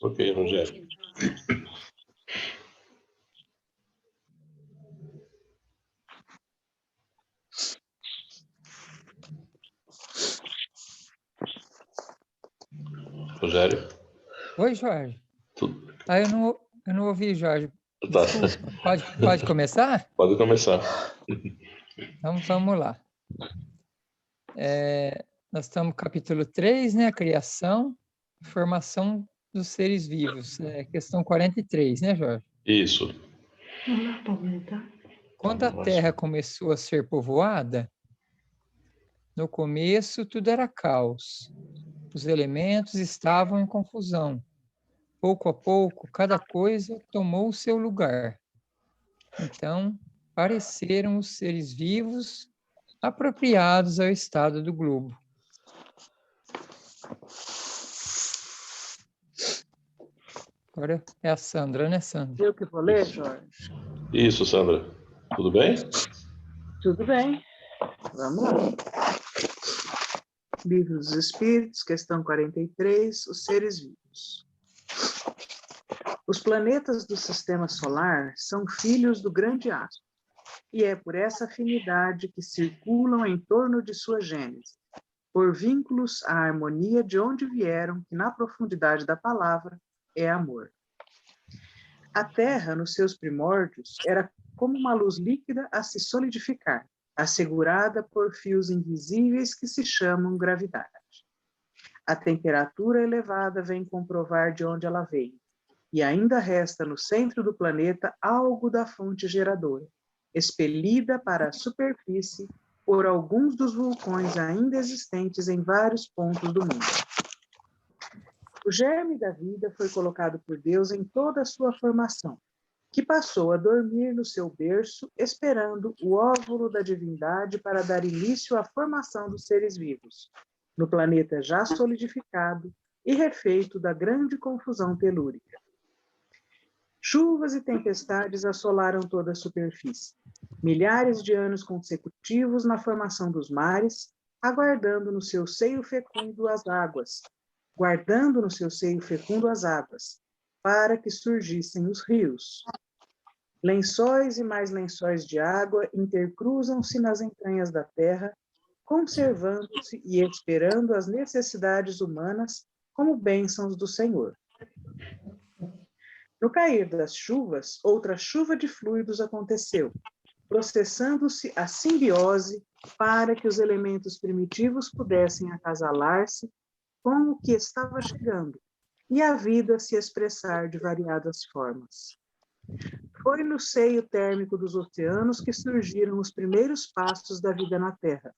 Ok, Rogério. Rogério? Oi, Jorge. Tudo. Eu não ouvi, Jorge. Tá. Desculpa. Pode começar? Pode começar. Então, vamos lá. Nós estamos no capítulo 3, né? A criação e formação dos seres vivos. Questão 43, né, Jorge? Isso. Quando a Terra começou a ser povoada, no começo tudo era caos. Os elementos estavam em confusão. Pouco a pouco, cada coisa tomou o seu lugar. Então, apareceram os seres vivos apropriados ao estado do globo. Agora é a Sandra, né, Sandra? Eu que vou ler, Jorge? Isso, Sandra. Tudo bem? Tudo bem. Vamos lá. Livro dos Espíritos, questão 43, os seres vivos. Os planetas do Sistema Solar são filhos do grande astro, e é por essa afinidade que circulam em torno de sua gênese, por vínculos à harmonia de onde vieram, que na profundidade da palavra é amor. A Terra, nos seus primórdios, era como uma luz líquida a se solidificar, assegurada por fios invisíveis que se chamam gravidade. A temperatura elevada vem comprovar de onde ela veio, e ainda resta no centro do planeta algo da fonte geradora, expelida para a superfície por alguns dos vulcões ainda existentes em vários pontos do mundo. O germe da vida foi colocado por Deus em toda a sua formação, que passou a dormir no seu berço, esperando o óvulo da divindade para dar início à formação dos seres vivos, no planeta já solidificado e refeito da grande confusão telúrica. Chuvas e tempestades assolaram toda a superfície. Milhares de anos consecutivos na formação dos mares, aguardando no seu seio fecundo as águas, guardando no seu seio fecundo as águas, para que surgissem os rios. Lençóis e mais lençóis de água intercruzam-se nas entranhas da terra, conservando-se e esperando as necessidades humanas como bênçãos do Senhor. No cair das chuvas, outra chuva de fluidos aconteceu, processando-se a simbiose para que os elementos primitivos pudessem acasalar-se com o que estava chegando, e a vida se expressar de variadas formas. Foi no seio térmico dos oceanos que surgiram os primeiros passos da vida na Terra,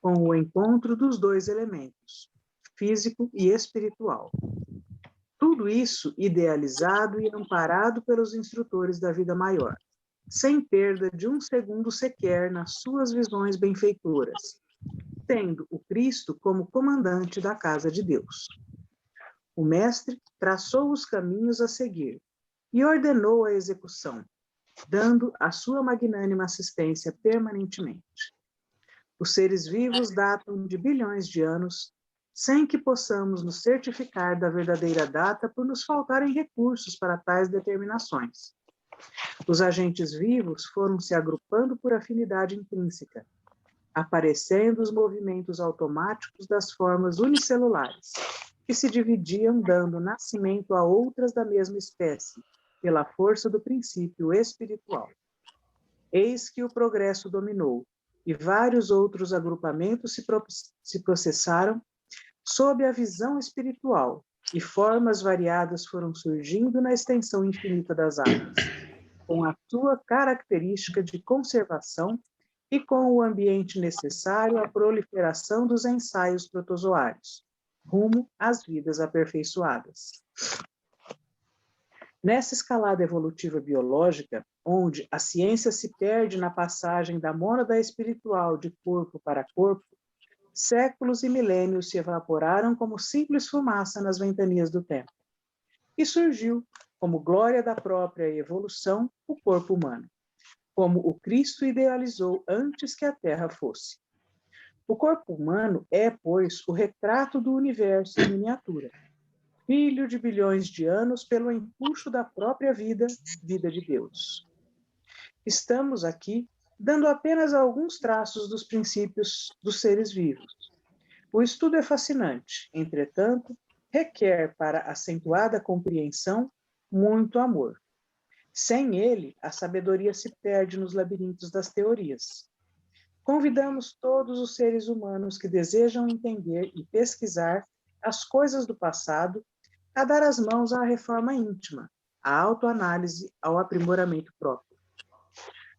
com o encontro dos dois elementos, físico e espiritual. Tudo isso idealizado e amparado pelos instrutores da vida maior, sem perda de um segundo sequer nas suas visões benfeitoras, tendo o Cristo como comandante da casa de Deus. O Mestre traçou os caminhos a seguir e ordenou a execução, dando a sua magnânima assistência permanentemente. Os seres vivos datam de bilhões de anos, sem que possamos nos certificar da verdadeira data por nos faltarem recursos para tais determinações. Os agentes vivos foram se agrupando por afinidade intrínseca, aparecendo os movimentos automáticos das formas unicelulares, que se dividiam dando nascimento a outras da mesma espécie, pela força do princípio espiritual. Eis que o progresso dominou, e vários outros agrupamentos se processaram sob a visão espiritual, e formas variadas foram surgindo na extensão infinita das águas, com a sua característica de conservação e com o ambiente necessário à proliferação dos ensaios protozoários, rumo às vidas aperfeiçoadas. Nessa escalada evolutiva biológica, onde a ciência se perde na passagem da mônada espiritual de corpo para corpo, séculos e milênios se evaporaram como simples fumaça nas ventanias do tempo. E surgiu, como glória da própria evolução, o corpo humano, como o Cristo idealizou antes que a Terra fosse. O corpo humano é, pois, o retrato do universo em miniatura. filho de bilhões de anos pelo empuxo da própria vida, vida de Deus. Estamos aqui dando apenas alguns traços dos princípios dos seres vivos. O estudo é fascinante, entretanto, requer para acentuada compreensão muito amor. Sem ele, a sabedoria se perde nos labirintos das teorias. Convidamos todos os seres humanos que desejam entender e pesquisar as coisas do passado a dar as mãos à reforma íntima, à autoanálise, ao aprimoramento próprio.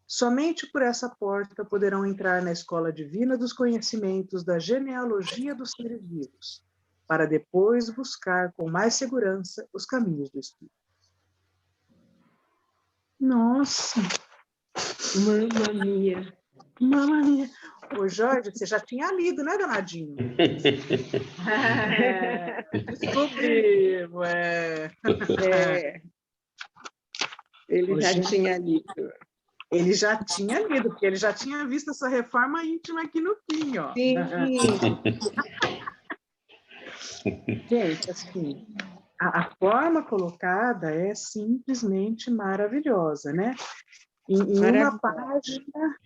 Somente por essa porta poderão entrar na escola divina dos conhecimentos da genealogia dos seres vivos, para depois buscar com mais segurança os caminhos do Espírito. Nossa! Mamma mia. Mamma mia! Ô, Jorge, você já tinha lido, né, danadinho? Descobrimos, É, ele já Gente. tinha lido. Ele já tinha lido, porque ele já tinha visto essa reforma íntima aqui no fim, ó. Sim. Gente, assim, a forma colocada é simplesmente maravilhosa, né? Em uma Maravilhosa. página,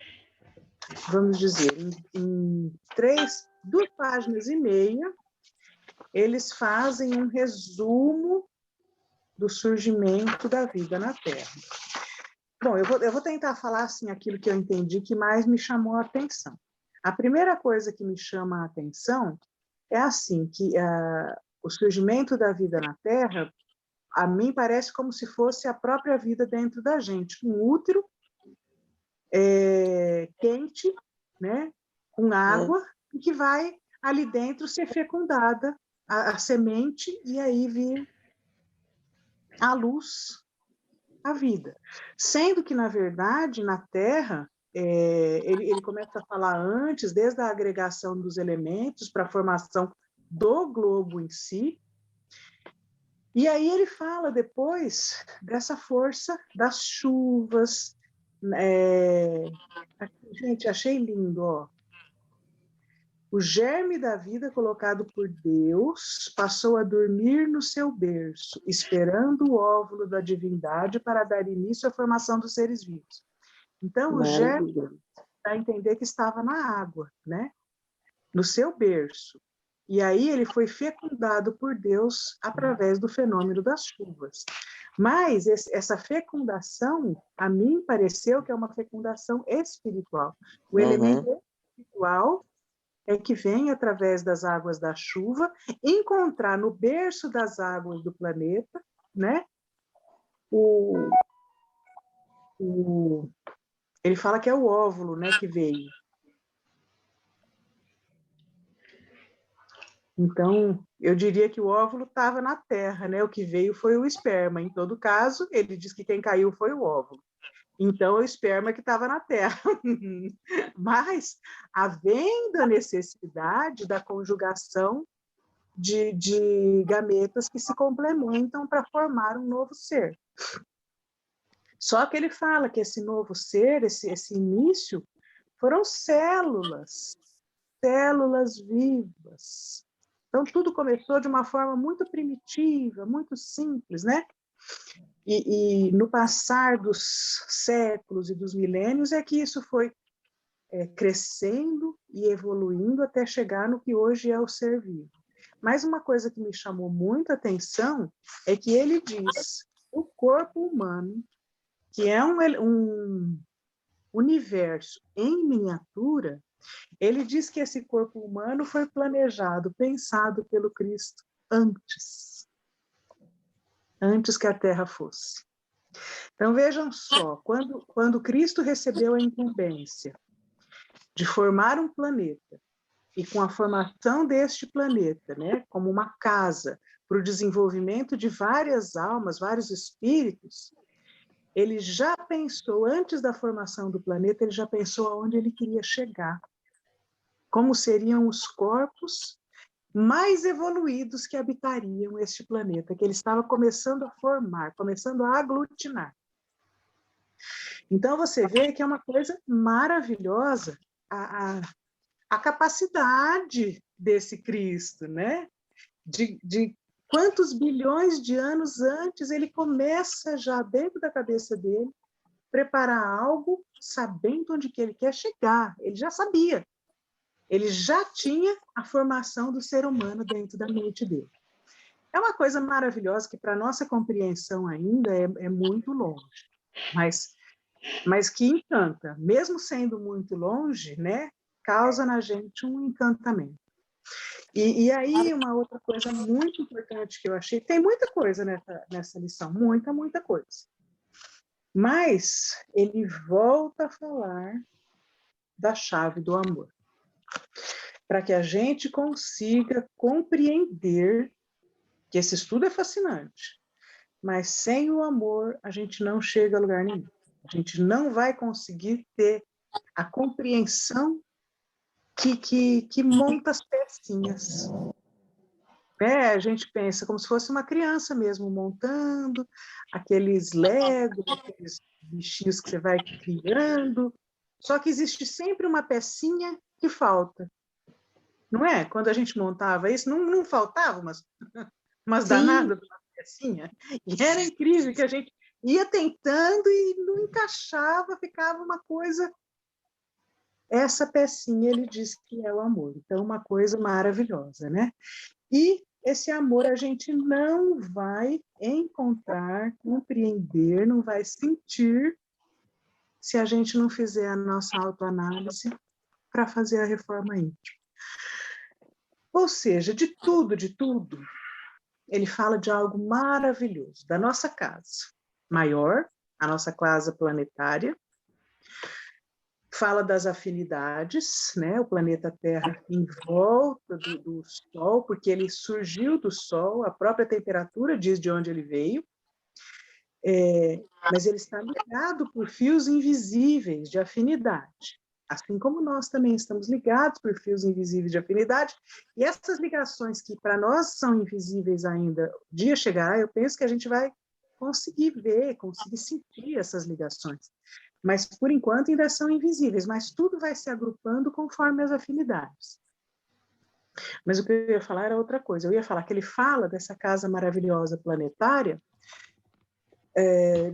vamos dizer, em 2 páginas e meia, eles fazem um resumo do surgimento da vida na Terra. Bom, eu vou tentar falar assim aquilo que eu entendi que mais me chamou a atenção. A primeira coisa que me chama a atenção é assim, que o surgimento da vida na Terra, a mim parece como se fosse a própria vida dentro da gente, um útero quente, né, com água, e que vai ali dentro ser fecundada a semente e aí vir à luz a vida. Sendo que, na verdade, na Terra, ele começa a falar antes, desde a agregação dos elementos para a formação do globo em si, e aí ele fala depois dessa força das chuvas. Gente, achei lindo, ó. O germe da vida colocado por Deus passou a dormir no seu berço, esperando o óvulo da divindade para dar início à formação dos seres vivos. Então, o germe dá a entender que estava na água, né? No seu berço. E aí ele foi fecundado por Deus através do fenômeno das chuvas. Mas essa fecundação, a mim pareceu que é uma fecundação espiritual. O elemento espiritual é que vem através das águas da chuva, encontrar no berço das águas do planeta, né? Ele fala que é o óvulo, né, que veio. Então, eu diria que o óvulo estava na Terra, né? O que veio foi o esperma. Em todo caso, ele diz que quem caiu foi o óvulo. Então, o esperma que estava na Terra. Mas, havendo a necessidade da conjugação de gametas que se complementam para formar um novo ser. Só que ele fala que esse novo ser, esse início, foram células vivas. Então, tudo começou de uma forma muito primitiva, muito simples, né? E no passar dos séculos e dos milênios é que isso foi crescendo e evoluindo até chegar no que hoje é o ser vivo. Mas uma coisa que me chamou muita atenção é que ele diz o corpo humano, que é um universo em miniatura, ele diz que esse corpo humano foi planejado, pensado pelo Cristo antes que a Terra fosse. Então, vejam só, quando Cristo recebeu a incumbência de formar um planeta, e com a formação deste planeta, né, como uma casa para o desenvolvimento de várias almas, vários espíritos, ele já pensou, antes da formação do planeta, ele já pensou aonde ele queria chegar, como seriam os corpos mais evoluídos que habitariam este planeta, que ele estava começando a formar, começando a aglutinar. Então, você vê que é uma coisa maravilhosa a capacidade desse Cristo, né? De Quantos bilhões de anos antes ele começa já dentro da cabeça dele preparar algo sabendo onde que ele quer chegar. Ele já sabia. Ele já tinha a formação do ser humano dentro da mente dele. É uma coisa maravilhosa que para nossa compreensão ainda é muito longe, mas que encanta, mesmo sendo muito longe, né? Causa na gente um encantamento. E aí, uma outra coisa muito importante que eu achei, tem muita coisa nessa lição, muita coisa. Mas ele volta a falar da chave do amor, para que a gente consiga compreender que esse estudo é fascinante, mas sem o amor a gente não chega a lugar nenhum. A gente não vai conseguir ter a compreensão que monta as pecinhas. A gente pensa como se fosse uma criança mesmo, montando aqueles Legos, aqueles bichinhos que você vai criando, só que existe sempre uma pecinha que falta. Não é? Quando a gente montava isso, não faltava umas danadas de uma pecinha. E era incrível que a gente ia tentando e não encaixava, ficava uma coisa... Essa pecinha, ele diz que é o amor. Então, uma coisa maravilhosa, né? E esse amor a gente não vai encontrar, compreender, não vai sentir se a gente não fizer a nossa autoanálise para fazer a reforma íntima. Ou seja, de tudo, ele fala de algo maravilhoso, da nossa casa maior, a nossa casa planetária, fala das afinidades, né? O planeta Terra em volta do Sol, porque ele surgiu do Sol, a própria temperatura diz de onde ele veio, mas ele está ligado por fios invisíveis de afinidade, assim como nós também estamos ligados por fios invisíveis de afinidade, e essas ligações que para nós são invisíveis ainda, o dia chegará, eu penso que a gente vai conseguir ver, conseguir sentir essas ligações. Mas, por enquanto, ainda são invisíveis, mas tudo vai se agrupando conforme as afinidades. Mas o que eu ia falar era outra coisa. Eu ia falar que ele fala dessa casa maravilhosa planetária,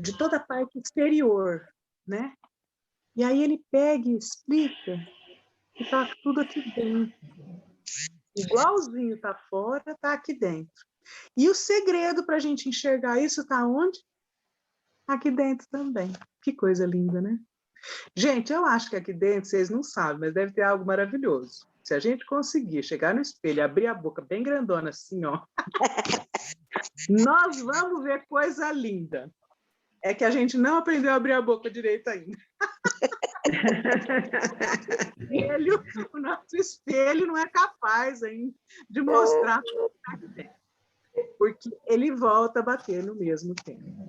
de toda a parte exterior, né? E aí ele pega e explica que está tudo aqui dentro. Igualzinho está fora, está aqui dentro. E o segredo para a gente enxergar isso está onde? Aqui dentro também. Que coisa linda, né? Gente, eu acho que aqui dentro, vocês não sabem, mas deve ter algo maravilhoso. Se a gente conseguir chegar no espelho, abrir a boca bem grandona assim, ó, nós vamos ver coisa linda. É que a gente não aprendeu a abrir a boca direito ainda. O nosso espelho não é capaz ainda de mostrar tudo que está aqui dentro. Porque ele volta a bater no mesmo tempo.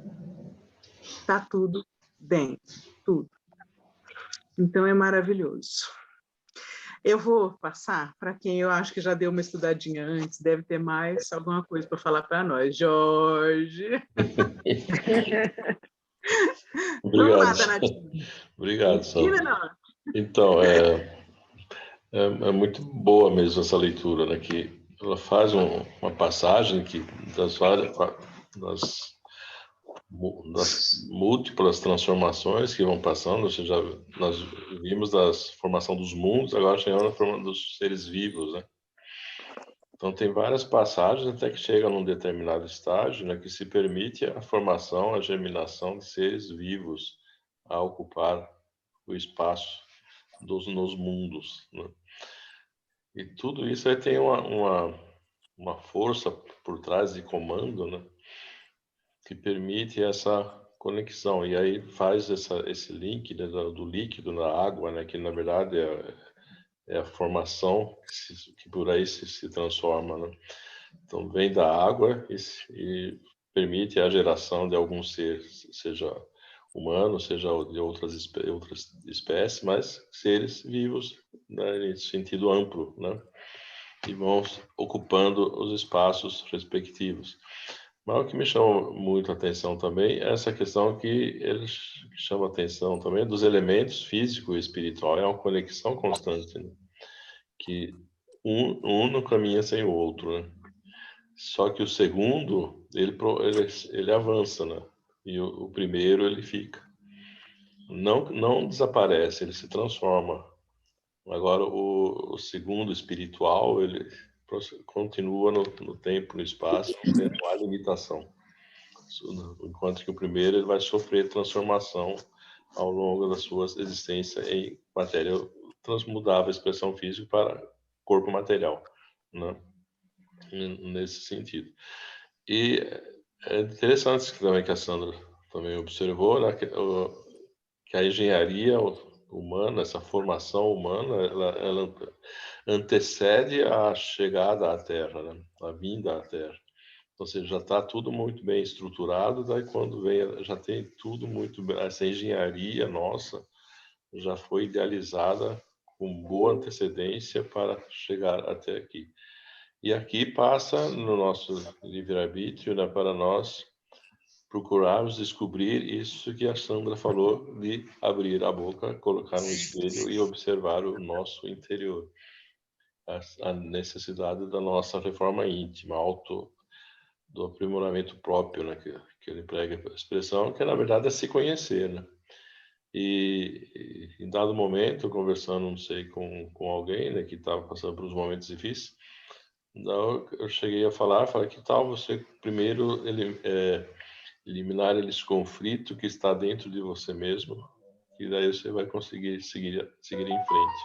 Está tudo dentro, tudo. Então, é maravilhoso. Eu vou passar para quem eu acho que já deu uma estudadinha antes, deve ter mais alguma coisa para falar para nós. Jorge. Obrigado. Vamos lá, Danadinho. Obrigado, Sandra. Não. Então, é muito boa mesmo essa leitura, né? Que ela faz uma passagem que das múltiplas transformações que vão passando, ou seja, nós vimos da formação dos mundos, agora chegamos na forma dos seres vivos, né? Então tem várias passagens até que chega num determinado estágio, né, que se permite a formação, a germinação de seres vivos a ocupar o espaço nos mundos, né? E tudo isso aí tem uma força por trás de comando, né, que permite essa conexão. E aí faz esse link, né, do líquido na água, né, que na verdade é a formação que por aí se transforma, né? Então vem da água e permite a geração de algum ser, seja humano, seja de outras espécies, mas seres vivos, né, em sentido amplo, né? E vão ocupando os espaços respectivos. Mas o que me chama muito a atenção também é essa questão que ele chama a atenção também dos elementos físico e espiritual. É uma conexão constante, né? Que um não caminha sem o outro, né? Só que o segundo, ele avança, né? E o primeiro, ele fica. Não desaparece, ele se transforma. Agora, o segundo espiritual, ele continua no tempo, no espaço, não há limitação. Enquanto que o primeiro, ele vai sofrer transformação ao longo da sua existência em matéria transmudável, expressão física para corpo material, né? Nesse sentido. E é interessante também que a Sandra também observou, né, que a engenharia humana, essa formação humana, ela antecede a chegada à Terra, né, a vinda à Terra. Ou seja, já está tudo muito bem estruturado, daí quando vem, já tem tudo muito bem, essa engenharia nossa já foi idealizada com boa antecedência para chegar até aqui. E aqui passa no nosso livre-arbítrio, né, para nós procurarmos descobrir isso que a Sandra falou, de abrir a boca, colocar um espelho e observar o nosso interior. A necessidade da nossa reforma íntima, do aprimoramento próprio, né, que ele prega a expressão, que na verdade é se conhecer, né? E em dado momento, conversando, não sei, com alguém, né, que estava passando por uns momentos difíceis, então, eu cheguei a falei, que tal você primeiro eliminar esse conflito que está dentro de você mesmo, e daí você vai conseguir seguir em frente.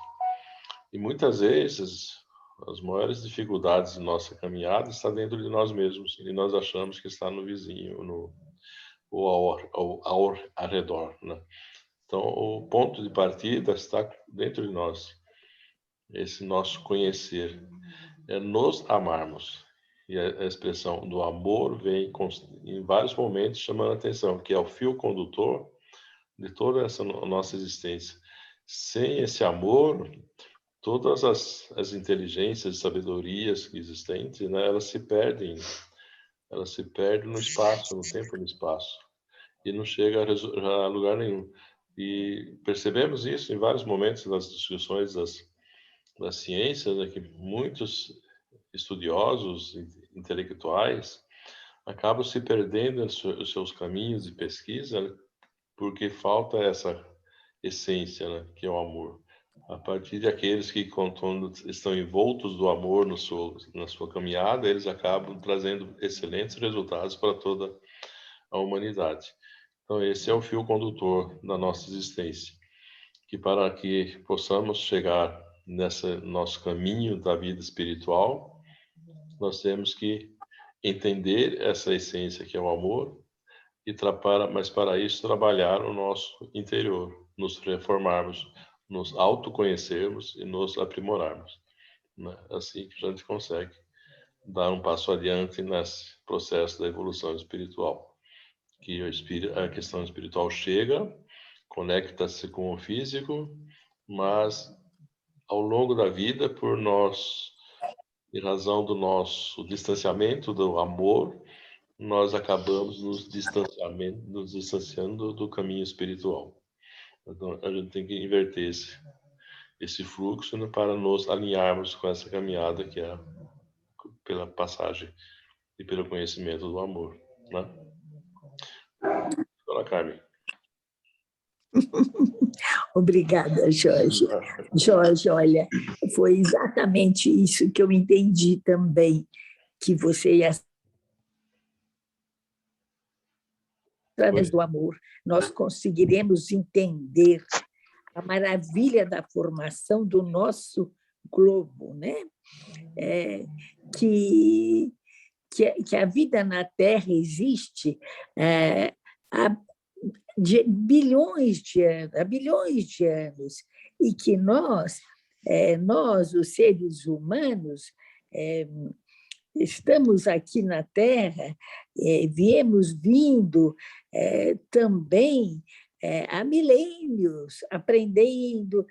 E muitas vezes, as maiores dificuldades de nossa caminhada estão dentro de nós mesmos, e nós achamos que está no vizinho, ou ao redor, né? Então, o ponto de partida está dentro de nós, esse nosso conhecer. É nos amarmos. E a expressão do amor vem em vários momentos chamando a atenção, que é o fio condutor de toda essa nossa existência. Sem esse amor, todas as inteligências e sabedorias existentes, né, elas se perdem no espaço, no tempo e no espaço, e não chega a lugar nenhum. E percebemos isso em vários momentos das discussões das ciências, né, que muitos estudiosos, intelectuais, acabam se perdendo nos seus caminhos de pesquisa, né, porque falta essa essência, né, que é o amor. A partir de aqueles que, quando estão envoltos do amor na sua caminhada, eles acabam trazendo excelentes resultados para toda a humanidade. Então, esse é o fio condutor da nossa existência, que para que possamos chegar nesse nosso caminho da vida espiritual, nós temos que entender essa essência que é o amor, mas para isso trabalhar o nosso interior, nos reformarmos, nos autoconhecermos e nos aprimorarmos, né? Assim que a gente consegue dar um passo adiante nesse processo da evolução espiritual, que a questão espiritual chega, conecta-se com o físico, mas ao longo da vida, por nós, em razão do nosso distanciamento do amor, nós acabamos nos distanciando do caminho espiritual. Então, a gente tem que inverter esse fluxo, né, para nos alinharmos com essa caminhada que é pela passagem e pelo conhecimento do amor, né? Dona Carmen. Obrigada, Jorge. Jorge, olha, foi exatamente isso que eu entendi também, que você ia... Através do amor, nós conseguiremos entender a maravilha da formação do nosso globo, né? Que a vida na Terra existe há bilhões de anos, e que nós, os seres humanos, estamos aqui na Terra, viemos vindo também há milênios, aprendendo,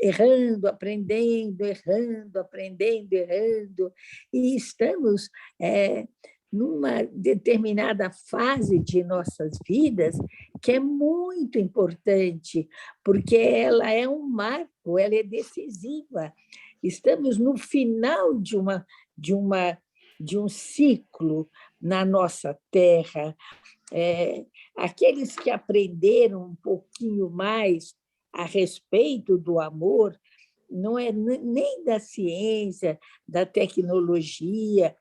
errando, aprendendo, errando, aprendendo, errando, e estamos numa determinada fase de nossas vidas que é muito importante, porque ela é um marco, ela é decisiva. Estamos no final de uma de um ciclo na nossa terra. Aqueles que aprenderam um pouquinho mais a respeito do amor, não é nem da ciência, da tecnologia,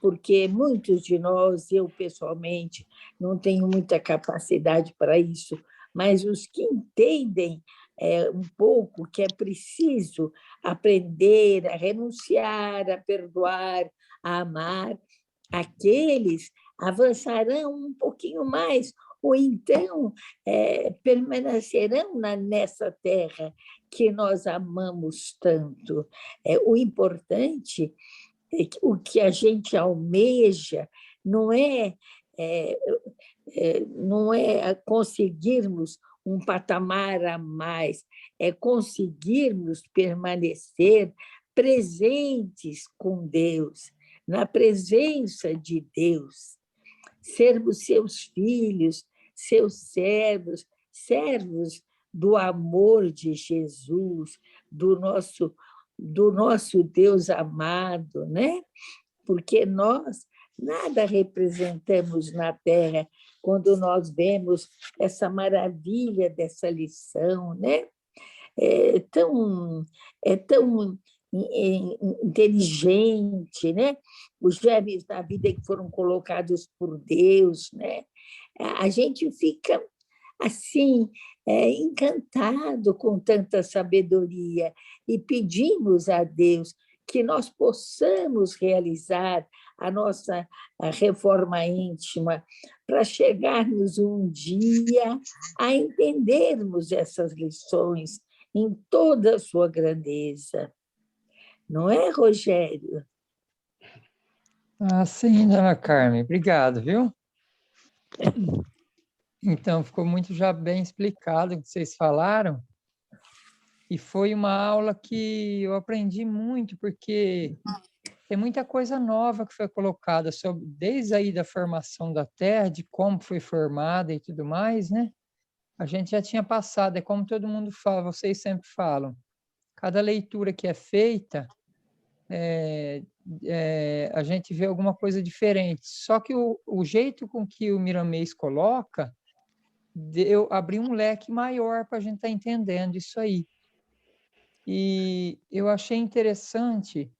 porque muitos de nós, eu pessoalmente, não tenho muita capacidade para isso, mas os que entendem um pouco que é preciso aprender a renunciar, a perdoar, a amar, aqueles avançarão um pouquinho mais, ou então permanecerão nessa terra que nós amamos tanto. O importante o que a gente almeja não não é conseguirmos um patamar a mais, é conseguirmos permanecer presentes com Deus, na presença de Deus, sermos seus filhos, seus servos, servos do amor de Jesus, do nosso Deus amado, né? Porque nós nada representamos na Terra quando nós vemos essa maravilha dessa lição, né? É tão inteligente, né? Os germes da vida que foram colocados por Deus, né? A gente fica assim, encantado com tanta sabedoria e pedimos a Deus que nós possamos realizar a nossa reforma íntima para chegarmos um dia a entendermos essas lições em toda a sua grandeza. Não é, Rogério? Sim, dona Carmen, obrigado, viu? Então, ficou muito já bem explicado o que vocês falaram, e foi uma aula que eu aprendi muito, porque tem muita coisa nova que foi colocada, desde aí da formação da Terra, de como foi formada e tudo mais, né? A gente já tinha passado, é como todo mundo fala, vocês sempre falam, cada leitura que é feita, a gente vê alguma coisa diferente. Só que o jeito com que o Miramês coloca, eu abri um leque maior para a gente estar entendendo isso aí. E eu achei interessante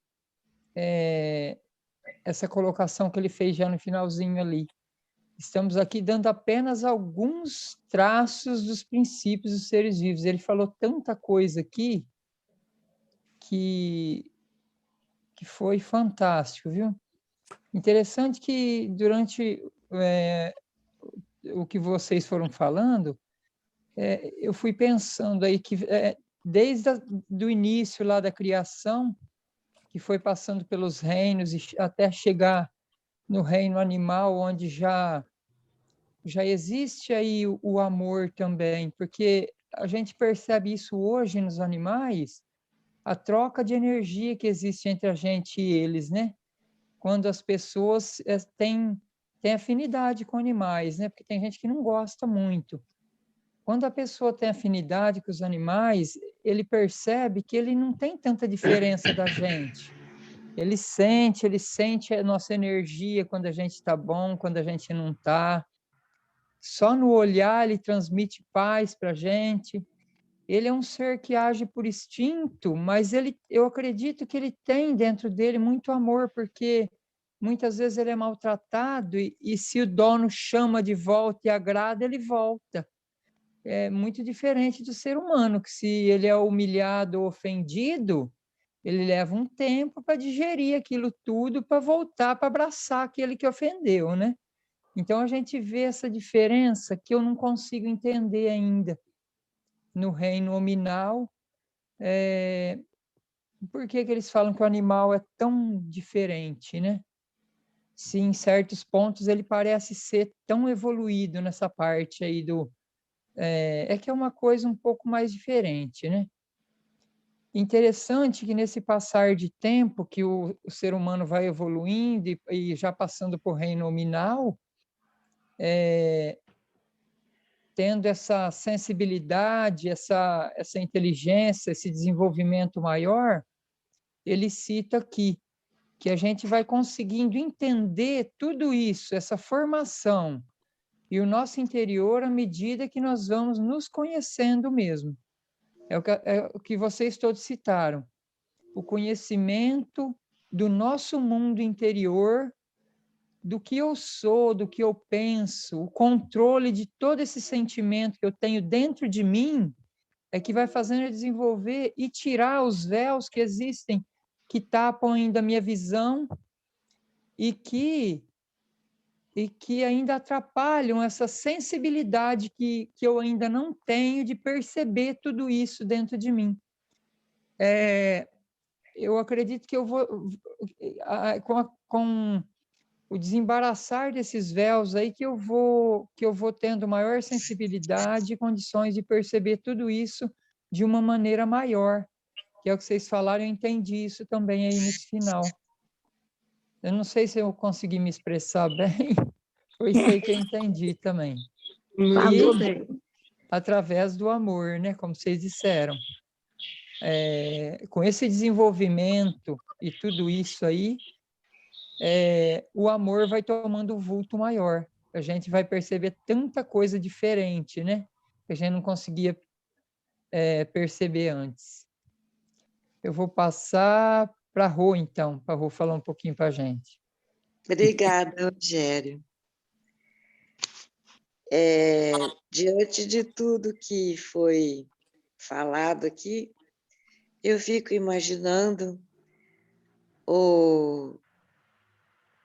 essa colocação que ele fez já no finalzinho ali. Estamos aqui dando apenas alguns traços dos princípios dos seres vivos. Ele falou tanta coisa aqui que foi fantástico, viu? Interessante que durante o que vocês foram falando, eu fui pensando aí que desde do início lá da criação, que foi passando pelos reinos até chegar no reino animal, onde já existe aí o amor também, porque a gente percebe isso hoje nos animais, a troca de energia que existe entre a gente e eles, né? Quando as pessoas têm afinidade com animais, né? Porque tem gente que não gosta muito. Quando a pessoa tem afinidade com os animais, ele percebe que ele não tem tanta diferença da gente. Ele sente a nossa energia quando a gente está bom, quando a gente não está. Só no olhar ele transmite paz para a gente. Ele é um ser que age por instinto, mas eu acredito que ele tem dentro dele muito amor, porque muitas vezes ele é maltratado e se o dono chama de volta e agrada, ele volta. É muito diferente do ser humano, que se ele é humilhado ou ofendido, ele leva um tempo para digerir aquilo tudo, para voltar, para abraçar aquele que ofendeu, né? Então, a gente vê essa diferença que eu não consigo entender ainda no reino hominal. Por que eles falam que o animal é tão diferente, né? Se em certos pontos ele parece ser tão evoluído nessa parte aí que é uma coisa um pouco mais diferente, né? Interessante que nesse passar de tempo que o ser humano vai evoluindo e já passando por reino nominal, tendo essa sensibilidade, essa inteligência, esse desenvolvimento maior, ele cita aqui que a gente vai conseguindo entender tudo isso, essa formação, e o nosso interior à medida que nós vamos nos conhecendo mesmo. É o que vocês todos citaram. O conhecimento do nosso mundo interior, do que eu sou, do que eu penso, o controle de todo esse sentimento que eu tenho dentro de mim, é que vai fazendo eu desenvolver e tirar os véus que existem, que tapam ainda a minha visão e que ainda atrapalham essa sensibilidade que eu ainda não tenho de perceber tudo isso dentro de mim. Eu acredito que eu vou, com o desembaraçar desses véus aí, que eu vou tendo maior sensibilidade e condições de perceber tudo isso de uma maneira maior, que é o que vocês falaram, eu entendi isso também aí nesse final. Eu não sei se eu consegui me expressar bem, foi isso aí que eu entendi também. Muito E bem. através do amor, né, como vocês disseram. Com esse desenvolvimento e tudo isso aí, o amor vai tomando um vulto maior. A gente vai perceber tanta coisa diferente, né? Que a gente não conseguia perceber antes. Eu vou passar para a Rô, então, para a Rô falar um pouquinho para a gente. Obrigada, Rogério. Diante de tudo que foi falado aqui, eu fico imaginando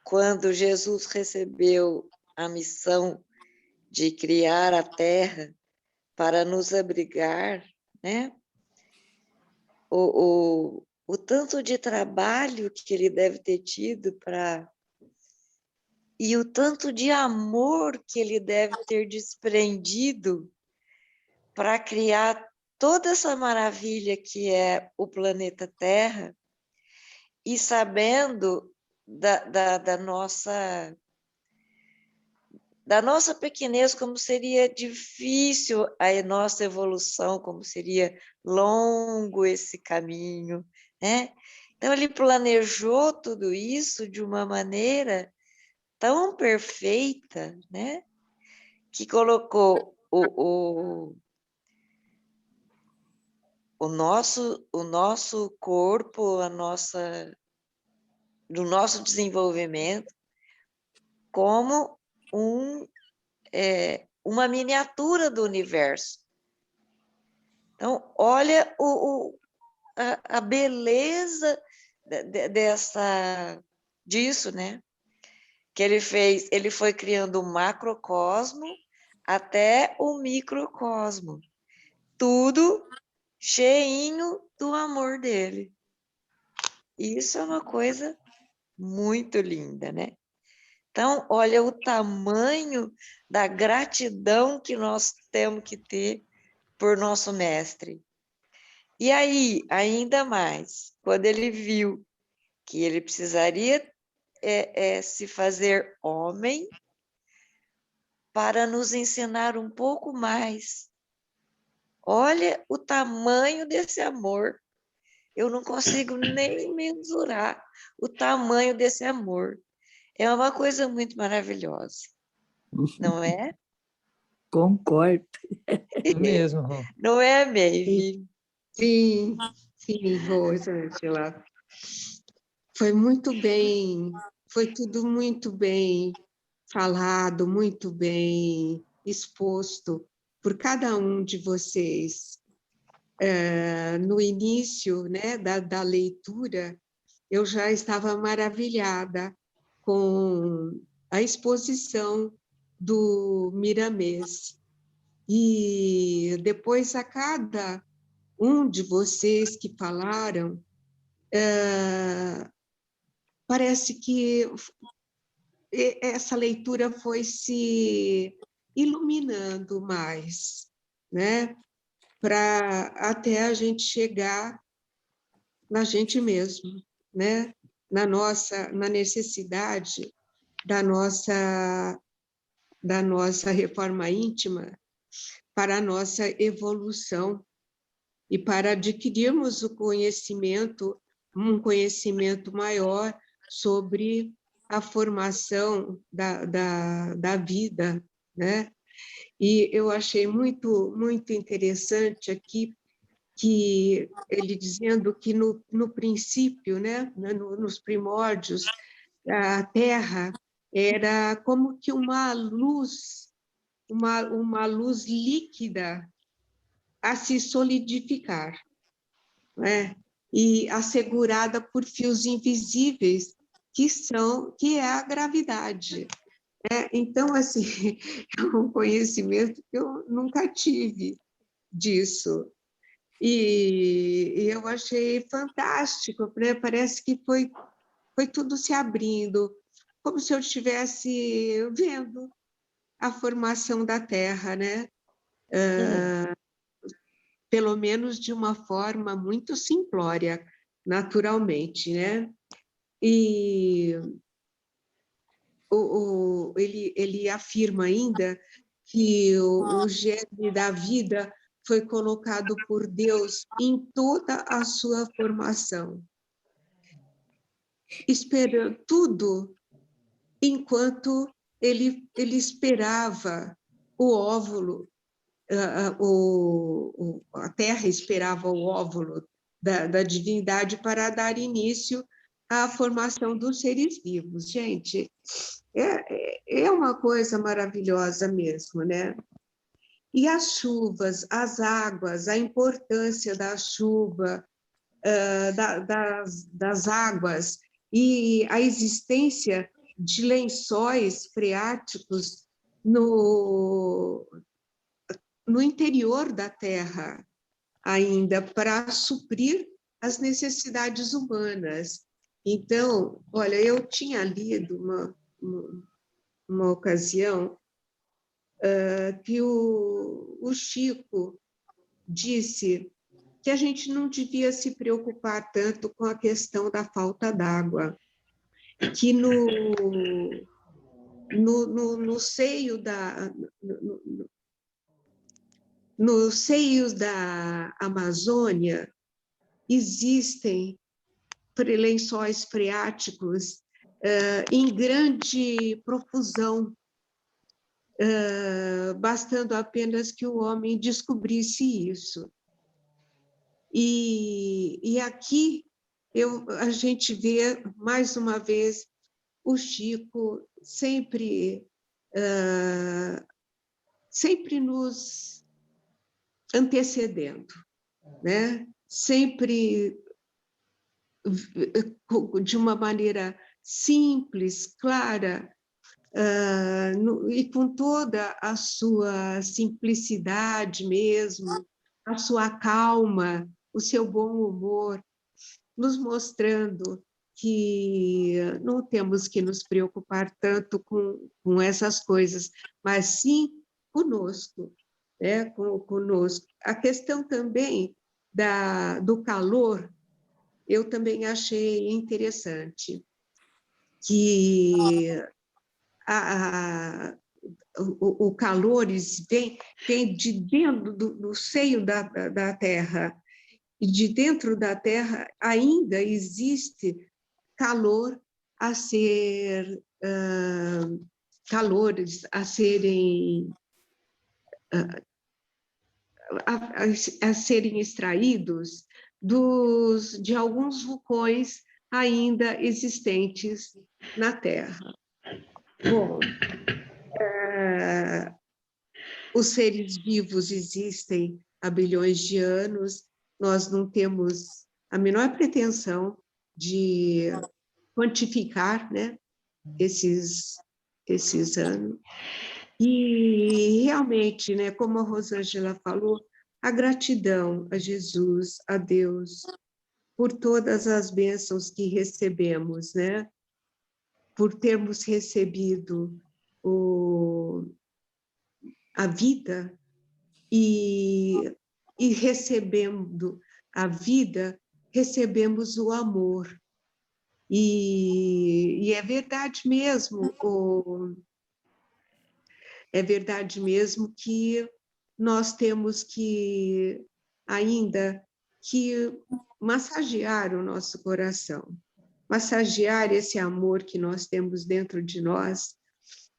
quando Jesus recebeu a missão de criar a terra para nos abrigar, né? O tanto de trabalho que ele deve ter tido e o tanto de amor que ele deve ter desprendido para criar toda essa maravilha que é o planeta Terra, e sabendo da nossa pequenez, como seria difícil a nossa evolução, como seria longo esse caminho, né? Então, ele planejou tudo isso de uma maneira tão perfeita, né? Que colocou o nosso corpo, do nosso desenvolvimento, como uma miniatura do universo. Então, olha a beleza disso, né? Que ele fez, ele foi criando o macrocosmo até o microcosmo, tudo cheinho do amor dele. Isso é uma coisa muito linda, né? Então, olha o tamanho da gratidão que nós temos que ter por nosso mestre. E aí, ainda mais, quando ele viu que ele precisaria se fazer homem para nos ensinar um pouco mais. Olha o tamanho desse amor. Eu não consigo nem mensurar o tamanho desse amor. É uma coisa muito maravilhosa, não é? Concordo. Mesmo, Rô. Não é, Maeve? Sim, sim, Rosângela. Foi muito bem, foi tudo muito bem falado, muito bem exposto por cada um de vocês. No início, né, da leitura, eu já estava maravilhada com a exposição do Miramês. E depois, a cada um de vocês que falaram, parece que essa leitura foi se iluminando mais, né? Para até a gente chegar na gente mesmo, né? Na necessidade da nossa reforma íntima para a nossa evolução e para adquirirmos um conhecimento maior sobre a formação da vida, né? E eu achei muito, muito interessante aqui que ele dizendo que no princípio, né, nos primórdios, a Terra era como que uma luz líquida a se solidificar, né? E assegurada por fios invisíveis, que é a gravidade. Então, assim, é um conhecimento que eu nunca tive disso. E eu achei fantástico, né? Parece que foi tudo se abrindo, como se eu estivesse vendo a formação da Terra, né? Pelo menos de uma forma muito simplória, naturalmente, né? E ele afirma ainda que o germe da vida foi colocado por Deus em toda a sua formação, esperando tudo enquanto ele esperava o óvulo, a Terra esperava o óvulo da divindade para dar início à formação dos seres vivos. Gente, é uma coisa maravilhosa mesmo, né? E as chuvas, as águas, a importância da chuva, das águas e a existência de lençóis freáticos no interior da Terra, ainda para suprir as necessidades humanas. Então, olha, eu tinha lido uma ocasião que o Chico disse que a gente não devia se preocupar tanto com a questão da falta d'água, que no seio nos seios da Amazônia existem lençóis freáticos em grande profusão, bastando apenas que o homem descobrisse isso. E aqui a gente vê, mais uma vez, o Chico sempre nos antecedendo, né? Sempre de uma maneira simples, clara, e com toda a sua simplicidade mesmo, a sua calma, o seu bom humor, nos mostrando que não temos que nos preocupar tanto com essas coisas, mas sim conosco, né? Conosco. A questão também do calor, eu também achei interessante, que o calor vem de dentro do seio da Terra, e de dentro da Terra ainda existe calor a ser calores a serem a serem extraídos de alguns vulcões ainda existentes na Terra. Bom, os seres vivos existem há bilhões de anos, nós não temos a menor pretensão de quantificar, né, esses anos. E realmente, né, como a Rosângela falou, a gratidão a Jesus, a Deus, por todas as bênçãos que recebemos, né? Por termos recebido a vida e recebendo a vida, recebemos o amor. E é verdade mesmo, é verdade mesmo que nós temos ainda que massagear o nosso coração, massagear esse amor que nós temos dentro de nós,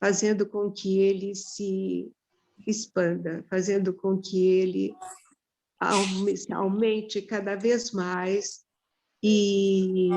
fazendo com que ele se expanda, fazendo com que ele aumente cada vez mais e